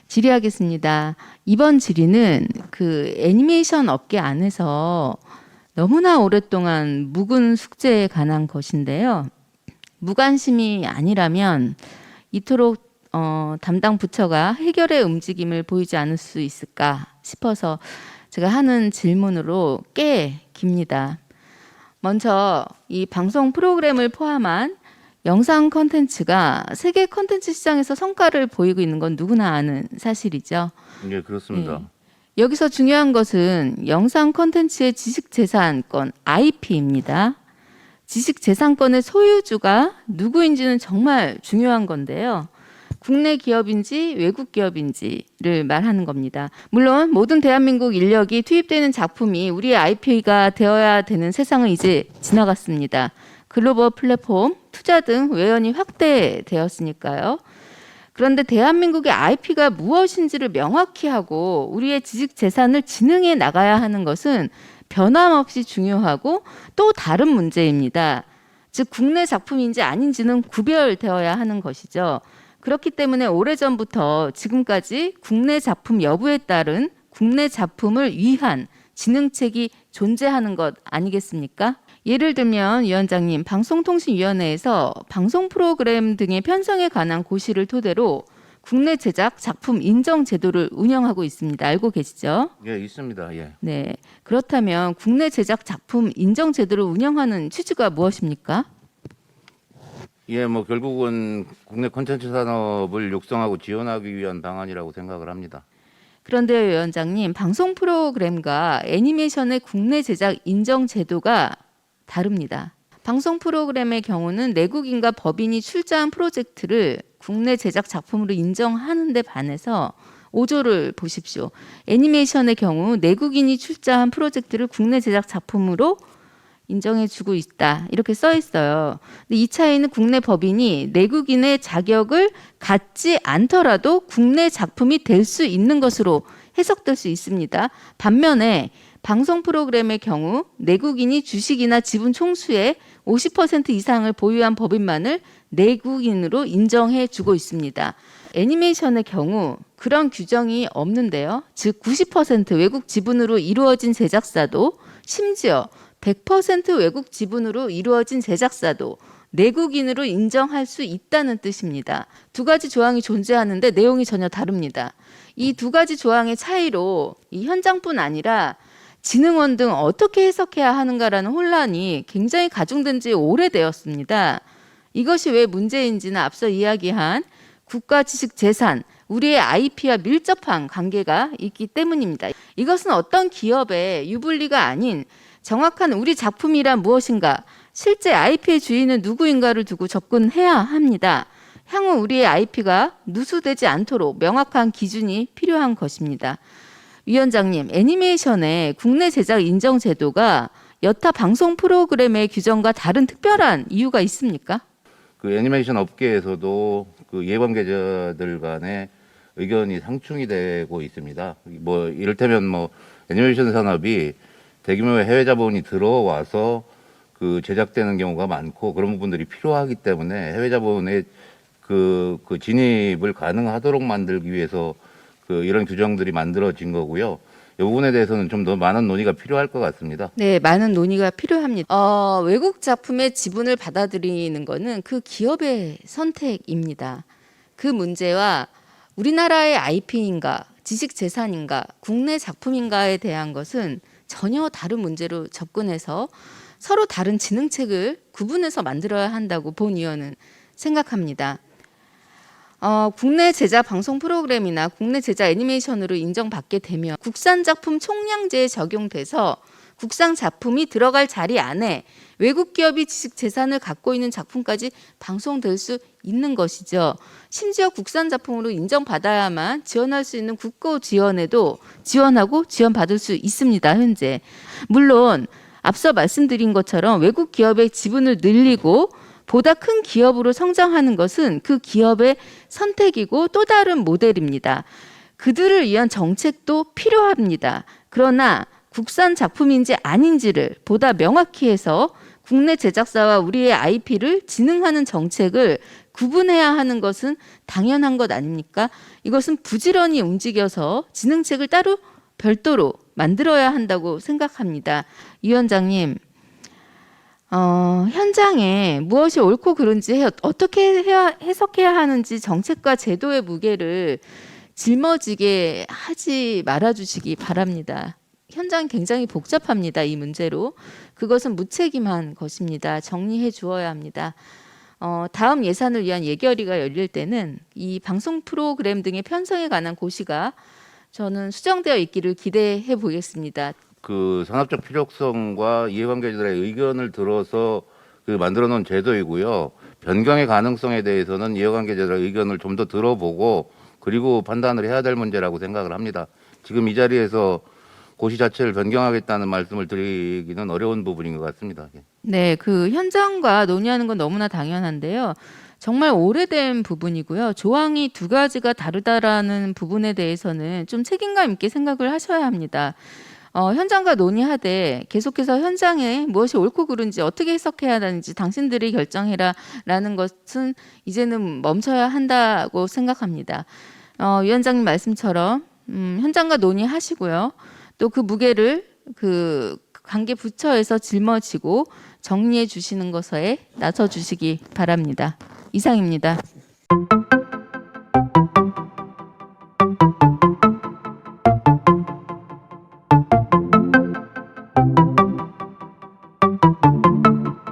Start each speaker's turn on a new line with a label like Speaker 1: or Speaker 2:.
Speaker 1: 질의하겠습니다. 이번 질의는 그 애니메이션 업계 안에서 너무나 오랫동안 묵은 숙제에 관한 것인데요. 무관심이 아니라면 이토록 담당 부처가 해결의 움직임을 보이지 않을 수 있을까 싶어서 제가 하는 질문으로 꽤 깁니다. 먼저 이 방송 프로그램을 포함한 영상 콘텐츠가 세계 콘텐츠 시장에서 성과를 보이고 있는 건 누구나 아는 사실이죠.
Speaker 2: 예, 그렇습니다.
Speaker 1: 여기서 중요한 것은 영상 콘텐츠의 지식재산권 IP입니다. 지식재산권의 소유주가 누구인지는 정말 중요한 건데요. 국내 기업인지 외국 기업인지를 말하는 겁니다. 물론 모든 대한민국 인력이 투입되는 작품이 우리의 IP가 되어야 되는 세상은 이제 지나갔습니다. 글로벌 플랫폼, 투자 등 외연이 확대되었으니까요. 그런데 대한민국의 IP가 무엇인지를 명확히 하고 우리의 지식재산을 진흥해 나가야 하는 것은 변함없이 중요하고 또 다른 문제입니다. 즉 국내 작품인지 아닌지는 구별되어야 하는 것이죠. 그렇기 때문에 오래전부터 지금까지 국내 작품 여부에 따른 국내 작품을 위한 진흥책이 존재하는 것 아니겠습니까? 예를 들면 위원장님, 방송통신위원회에서 방송 프로그램 등의 편성에 관한 고시를 토대로 국내 제작 작품 인정 제도를 운영하고 있습니다. 알고 계시죠?
Speaker 2: 예, 있습니다. 예.
Speaker 1: 네. 그렇다면 국내 제작 작품 인정 제도를 운영하는 취지가 무엇입니까?
Speaker 2: 예, 뭐 결국은 국내 콘텐츠 산업을 육성하고 지원하기 위한 방안이라고 생각을 합니다.
Speaker 1: 그런데 위원장님, 방송 프로그램과 애니메이션의 국내 제작 인정 제도가 다릅니다. 방송 프로그램의 경우는 내국인과 법인이 출자한 프로젝트를 국내 제작 작품으로 인정하는 데 반해서 5조를 보십시오. 애니메이션의 경우 내국인이 출자한 프로젝트를 국내 제작 작품으로 인정해주고 있다. 이렇게 써 있어요. 근데 이 차이는 국내 법인이 내국인의 자격을 갖지 않더라도 국내 작품이 될 수 있는 것으로 해석될 수 있습니다. 반면에 방송 프로그램의 경우 내국인이 주식이나 지분 총수의 50% 이상을 보유한 법인만을 내국인으로 인정해 주고 있습니다. 애니메이션의 경우 그런 규정이 없는데요. 즉 90% 외국 지분으로 이루어진 제작사도 심지어 100% 외국 지분으로 이루어진 제작사도 내국인으로 인정할 수 있다는 뜻입니다. 두 가지 조항이 존재하는데 내용이 전혀 다릅니다. 이 두 가지 조항의 차이로 이 현장뿐 아니라 진흥원 등 어떻게 해석해야 하는가라는 혼란이 굉장히 가중된 지 오래되었습니다. 이것이 왜 문제인지는 앞서 이야기한 국가지식재산, 우리의 IP와 밀접한 관계가 있기 때문입니다. 이것은 어떤 기업의 유불리가 아닌 정확한 우리 작품이란 무엇인가, 실제 IP의 주인은 누구인가를 두고 접근해야 합니다. 향후 우리의 IP가 누수되지 않도록 명확한 기준이 필요한 것입니다. 위원장님, 애니메이션의 국내 제작 인정 제도가 여타 방송 프로그램의 규정과 다른 특별한 이유가 있습니까?
Speaker 2: 그 애니메이션 업계에서도 그 예관계자들 간의 의견이 상충이 되고 있습니다. 뭐 이를테면 뭐 애니메이션 산업이 대규모의 해외 자본이 들어와서 그 제작되는 경우가 많고 그런 부분들이 필요하기 때문에 해외 자본의 그 진입을 가능하도록 만들기 위해서 이런 규정들이 만들어진 거고요. 이 부분에 대해서는 좀 더 많은 논의가 필요할 것 같습니다.
Speaker 1: 네, 많은 논의가 필요합니다. 외국 작품의 지분을 받아들이는 것은 그 기업의 선택입니다. 그 문제와 우리나라의 IP인가, 지식재산인가, 국내 작품인가에 대한 것은 전혀 다른 문제로 접근해서 서로 다른 진흥책을 구분해서 만들어야 한다고 본위원은 생각합니다. 국내 제작 방송 프로그램이나 국내 제작 애니메이션으로 인정받게 되면 국산 작품 총량제에 적용돼서 국산 작품이 들어갈 자리 안에 외국 기업이 지식 재산을 갖고 있는 작품까지 방송될 수 있는 것이죠. 심지어 국산 작품으로 인정받아야만 지원할 수 있는 국고 지원에도 지원하고 지원받을 수 있습니다. 현재. 물론 앞서 말씀드린 것처럼 외국 기업의 지분을 늘리고 보다 큰 기업으로 성장하는 것은 그 기업의 선택이고 또 다른 모델입니다. 그들을 위한 정책도 필요합니다. 그러나 국산 작품인지 아닌지를 보다 명확히 해서 국내 제작사와 우리의 IP를 진흥하는 정책을 구분해야 하는 것은 당연한 것 아닙니까? 이것은 부지런히 움직여서 진흥책을 따로 별도로 만들어야 한다고 생각합니다. 위원장님, 현장에 무엇이 옳고 그른지 어떻게 해석해야 하는지 정책과 제도의 무게를 짊어지게 하지 말아주시기 바랍니다. 현장이 굉장히 복잡합니다. 이 문제로. 그것은 무책임한 것입니다. 정리해 주어야 합니다. 다음 예산을 위한 예결위가 열릴 때는 이 방송 프로그램 등의 편성에 관한 고시가 저는 수정되어 있기를 기대해 보겠습니다.
Speaker 2: 그 산업적 필요성과 이해관계자들의 의견을 들어서 그 만들어 놓은 제도이고요. 변경의 가능성에 대해서는 이해관계자들의 의견을 좀 더 들어보고 그리고 판단을 해야 될 문제라고 생각을 합니다. 지금 이 자리에서 고시 자체를 변경하겠다는 말씀을 드리기는 어려운 부분인 것 같습니다.
Speaker 1: 네, 그 현장과 논의하는 건 너무나 당연한데요. 정말 오래된 부분이고요. 조항이 두 가지가 다르다라는 부분에 대해서는 좀 책임감 있게 생각을 하셔야 합니다. 현장과 논의하되 계속해서 현장에 무엇이 옳고 그른지 어떻게 해석해야 하는지 당신들이 결정해라라는 것은 이제는 멈춰야 한다고 생각합니다. 위원장님 말씀처럼 현장과 논의하시고요. 또 그 무게를 그 관계 부처에서 짊어지고 정리해 주시는 것에 나서 주시기 바랍니다. 이상입니다.